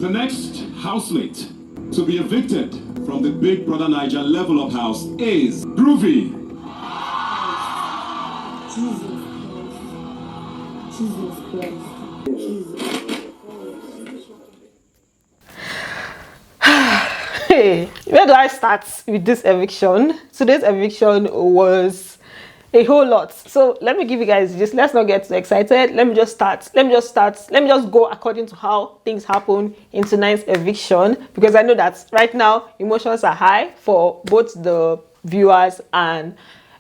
The next housemate to be evicted from the Big Brother Naija level up house is Groovy. Jesus Christ. Hey, where do I start with this eviction? Today's eviction was a whole lot. So let me give you guys just, let's not get too excited. Let me just go according to how things happen in tonight's eviction, because I know that right now emotions are high for both the viewers and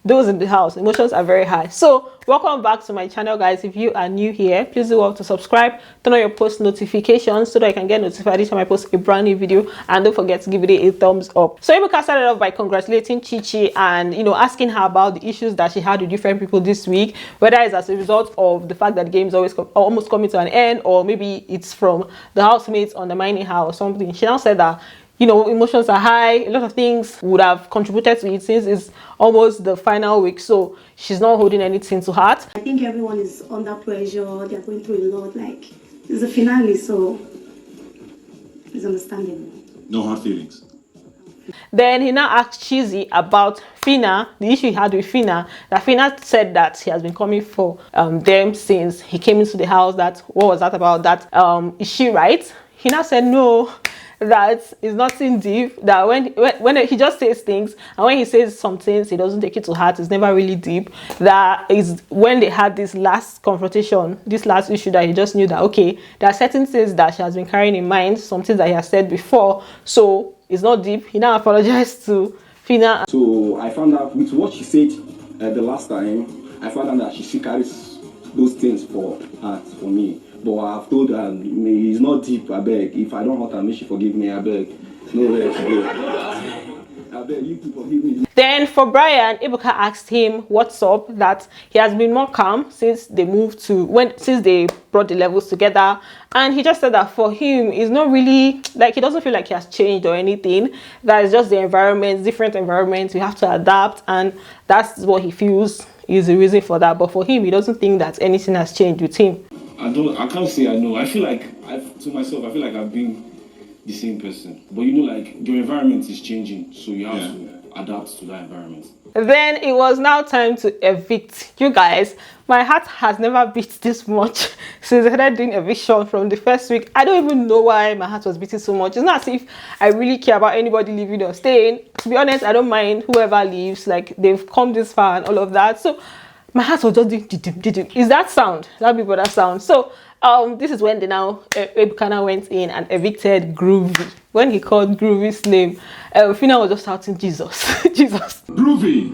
those in the house. Emotions are very high. So welcome back to my channel, guys. If you are new here, please do well to subscribe, turn on your post notifications so that you can get notified each time I post a brand new video, and don't forget to give it a thumbs up. So Ebuka started off by congratulating Chichi and asking her about the issues that she had with different people this week, whether it's as a result of the fact that the game is almost coming to an end, or maybe it's from the housemates undermining her or something. She now said that emotions are high. A lot of things would have contributed to it since it's almost the final week, so she's not holding anything to heart. I think everyone is under pressure. They're going through a lot. Like, it's a finale, so it's understandable. No hard feelings. Then he now asked Chichi about Phyna, the issue he had with Phyna. That Phyna said that he has been coming for them since he came into the house. That what was that about? That is she right? He now said no, that is nothing deep, that when he just says things, and when he says some things he doesn't take it to heart, it's never really deep. That is when they had this last confrontation, this last issue, that he just knew that okay, there are certain things that she has been carrying in mind, some things that he has said before, so it's not deep. He now apologized to Phyna. So I found out with what she said the last time, I found out that she carries those things for me. But I've told her, it's not deep, I beg. If I don't hurt her, may she forgive me, I beg. No way to go. I beg you to forgive me. Then for Brian, Ebuka asked him what's up, that he has been more calm since they moved since they brought the levels together. And he just said that for him, it's not really, like, he doesn't feel like he has changed or anything. That is just the environment, different environments, you have to adapt, and that's what he feels is the reason for that. But for him, he doesn't think that anything has changed with him. I can't say I know. I feel like, to myself, I feel like I've been the same person. But like, your environment is changing, so you have to adapt to that environment. Then it was now time to evict. You guys, my heart has never beat this much since I started doing eviction from the first week. I don't even know why my heart was beating so much. It's not as if I really care about anybody leaving or staying. To be honest, I don't mind whoever leaves. Like, they've come this far and all of that. So my heart was just doing. Is that sound? That people that sound. So this is when Ebuka went in and evicted Groovy. When he called Groovy's name, Phyna was just shouting Jesus. Jesus. Groovy.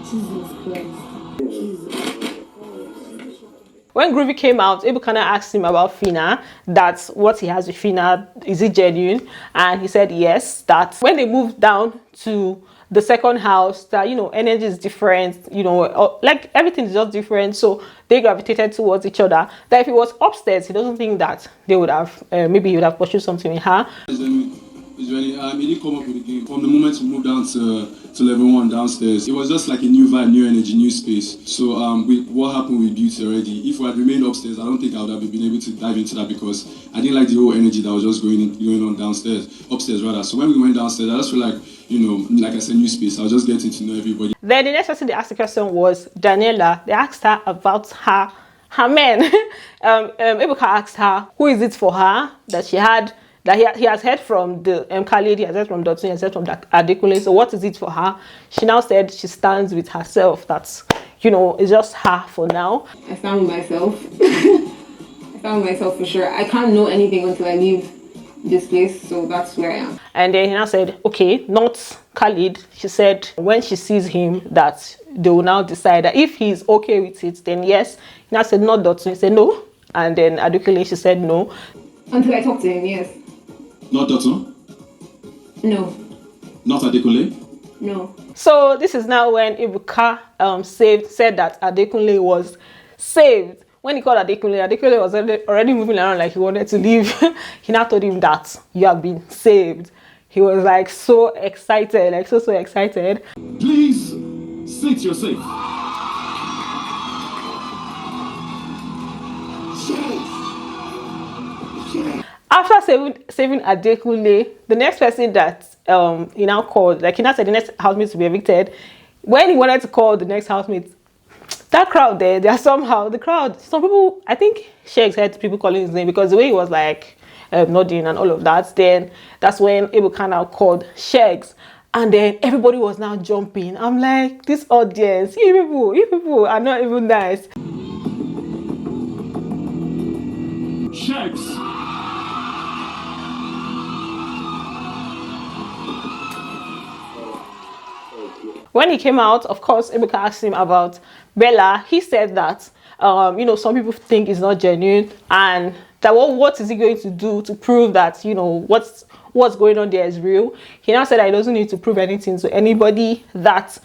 Jesus Christ. When Groovy came out, Ebuka asked him about Phyna, that what he has with Phyna, is it genuine? And he said yes, that when they moved down to the second house, that energy is different, like everything is just different, so they gravitated towards each other. That if it was upstairs, he doesn't think that they would have maybe he would have pursued something with her. He didn't come up with the game. From the moment we moved down to level 1 downstairs, it was just like a new vibe, new energy, new space. So with what happened with Beauty already, if we had remained upstairs, I don't think I would have been able to dive into that, because I didn't like the whole energy that was just going on upstairs rather. So when we went downstairs, I just feel like, like I said, new space. I was just getting to know everybody. Then the next person they asked the question was Daniela. They asked her about her men. Ebuka asked her who is it for her that she had. That he has heard from the Khalid, he has heard from Dotun, he has heard from Adekunle. So what is it for her? She now said she stands with herself. That's, it's just her for now. I stand with myself. I stand with myself for sure. I can't know anything until I leave this place, so that's where I am. And then he now said, okay, not Khalid. She said when she sees him that they will now decide that if he's okay with it, then yes. He now said not Dotun. He said no. And then Adekunle, she said no. Until I talk to him, yes. Not Dotun? No. Not Adekunle? No. So this is now when Ebuka said that Adekunle was saved. When he called Adekunle was already moving around like he wanted to leave. He now told him that you have been saved. He was like so excited, like so excited. Please sit your seat. After saving Adekunle, the next person that he now called, like he now said the next housemate to be evicted. When he wanted to call the next housemate, that crowd there, they are somehow the crowd. Some people, I think Sheggz heard people calling his name because the way he was like nodding and all of that. Then that's when Ebuka now called Sheggz, and then everybody was now jumping. I'm like, this audience, you people are not even nice. Sheggz. When he came out, of course, Ebuka asked him about Bella. He said that, you know, some people think it's not genuine, and that what is he going to do to prove that, you know, what's going on there is real. He now said that he doesn't need to prove anything to anybody, that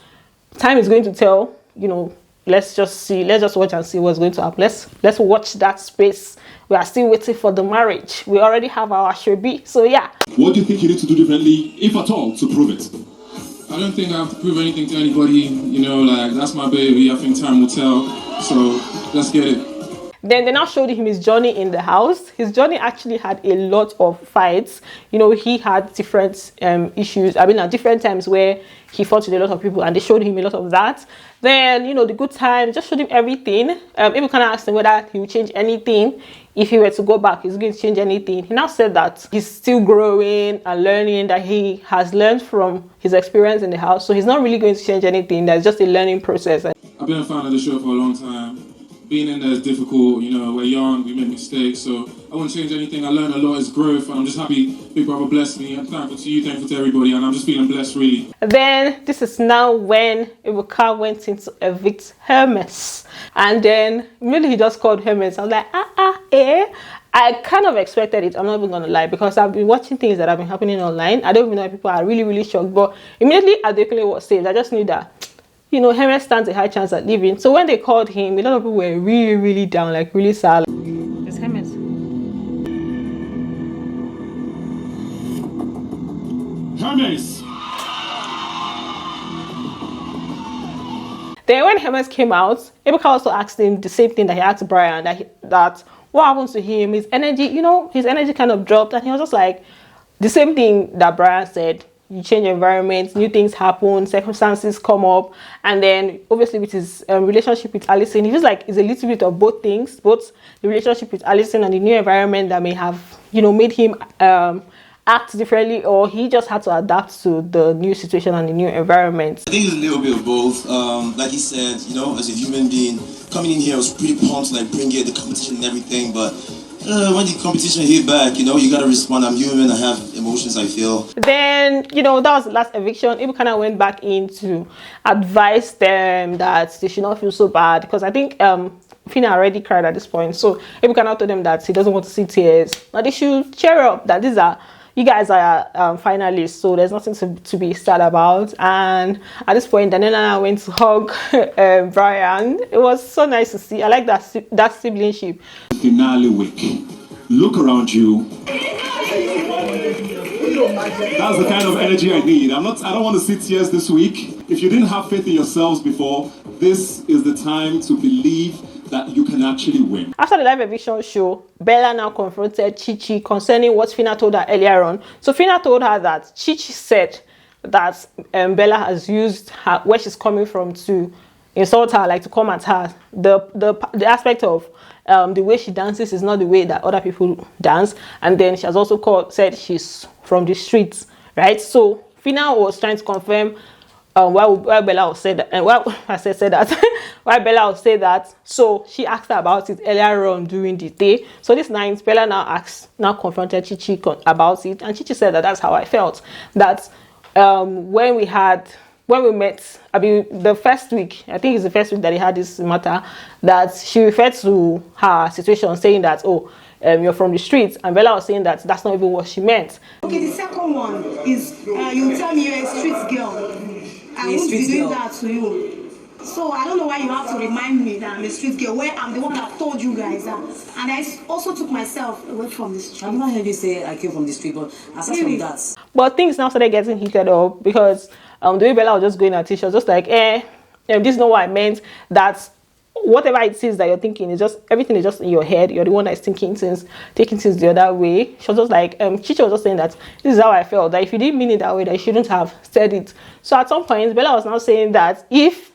time is going to tell, you know. Let's just watch and see what's going to happen. Let's watch that space. We are still waiting for the marriage. We already have our Shebi, so yeah. What do you think you need to do differently, if at all, to prove it? I don't think I have to prove anything to anybody. You know, like, that's my baby. I think time will tell. So let's get it. Then they now showed him his journey in the house. His journey actually had a lot of fights. You know, he had different issues. I mean, at different times where he fought with a lot of people, and they showed him a lot of that. Then, you know, the good time, just showed him everything. Even kind of asked him whether he would change anything. If he were to go back, he's going to change anything. He now said that he's still growing and learning, that he has learned from his experience in the house. So he's not really going to change anything. That's just a learning process. I've been a fan of the show for a long time. Being in there is difficult, you know, we're young, we make mistakes, so I won't change anything. I learned a lot, it's growth, and I'm just happy Big Brother blessed me. I'm thankful to you, thankful to everybody, and I'm just feeling blessed, really. Then, this is now when Ebuka went in to evict Hermes. And then, really, he just called Hermes. I was like, I kind of expected it, I'm not even going to lie, because I've been watching things that have been happening online. I don't even know if people are really, really shocked, but immediately Adekunle was saved. I just knew that, you know, Hermes stands a high chance at leaving. So when they called him, a lot of people were really, really down, like really sad. It's Hermes. Hermes. Then when Hermes came out, Ebuka also asked him the same thing that he asked Brian, that what happens to him, his energy, you know, his energy kind of dropped, and he was just like, the same thing that Brian said. You change environments, new things happen, circumstances come up, and then obviously with his relationship with Alison, he feels like it's a little bit of both things, both the relationship with Alison and the new environment that may have, you know, made him act differently, or he just had to adapt to the new situation and the new environment. I think it's a little bit of both. Like he said, you know, as a human being, coming in here, I was pretty pumped to like bring in the competition and everything, but when the competition hit back, you know, you gotta respond. I'm human, I have emotions, I feel. Then, you know, that was the last eviction. Ibu kind of went back in to advise them that they should not feel so bad, because I think Phyna already cried at this point. So Ibu kind of told them that he doesn't want to see tears. Now they should cheer up, that you guys are finalists, so there's nothing to be sad about. And at this point, Daniela went to hug Brian. It was so nice to see. I like that siblingship. Finale week. Look around you. That's the kind of energy I need. I don't want to see tears this week. If you didn't have faith in yourselves before, this is the time to believe that you can actually win. After the live eviction show, Bella now confronted Chichi concerning what Phyna told her earlier on. So Phyna told her that Chichi said that Bella has used her, where she's coming from, to insult her, like to come at her. The aspect of the way she dances is not the way that other people dance. And then she has also said she's from the streets, right? So Phyna was trying to confirm why Bella would say that, and why I said that, why Bella would say that. So she asked her about it earlier on during the day. So this night, Bella now confronted Chichi about it, and Chichi said that that's how I felt. That when we met, I mean, the first week, I think it's the first week that he had this matter, that she referred to her situation, saying that, you're from the streets, and Bella was saying that that's not even what she meant. Okay, the second one is you tell me you're a street girl. I won't be doing that to you. So I don't know why you have to remind me that I'm a street girl, where I'm the one that told you guys that. And I also took myself away from the street. I've not heard you say I came from the street, but aside from that. But things now started getting heated up, because the way Bella was just going at it, she was just like, this is not what I meant. That whatever it is that you're thinking is just, everything is just in your head. You're the one that's taking things the other way. She was just like, Chichi was just saying that this is how I felt, that if you didn't mean it that way, that you shouldn't have said it. So at some point, Bella was now saying that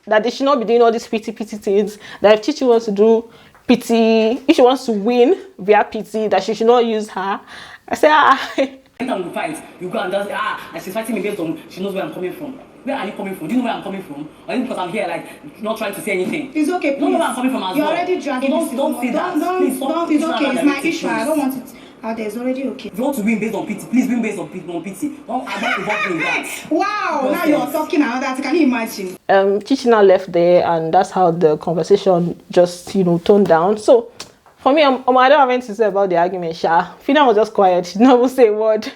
that they should not be doing all these pity things, that if Chichi wants to do pity, if she wants to win via pity, that she should not use her. I said, Anytime we fight, you go and just and she's fighting me based on she knows where I'm coming from. Where are you coming from? Do you know where I'm coming from? Or is it because I'm here, like, not trying to say anything? It's okay, please. You know where I'm coming from as well. You're already dragging Don't say that. Please, stop. It's okay. It's my issue. I don't want it out there. It's already okay. If you want to win based on pity, please win based on pity. Don't involve me in that. Wow, now you're talking about that. Can you imagine? Chichi now left there, and that's how the conversation just, toned down. So for me, I don't have anything to say about the argument. Phyna was just quiet. She didn't even say a word.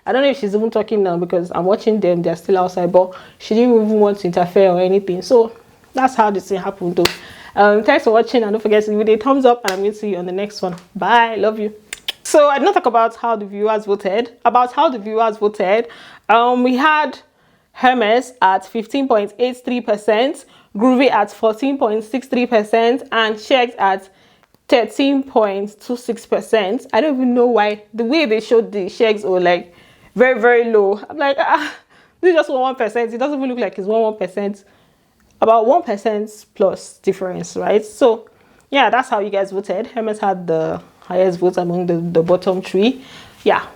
I don't know if she's even talking now because I'm watching them. They're still outside, but she didn't even want to interfere or anything. So that's how this thing happened though. Thanks for watching, and don't forget to give it a thumbs up, and I'm going to see you on the next one. Bye. Love you. So I did not talk about how the viewers voted. We had Hermes at 15.83%, Groovy at 14.63%, and Sheggz at 13.26%. I don't even know why. The way they showed the Sheggz were like very, very low. I'm like, this is just 1%. It doesn't even look like it's 1%. About 1% plus difference, right? So yeah, that's how you guys voted. Hermes had the highest votes among the bottom three. Yeah,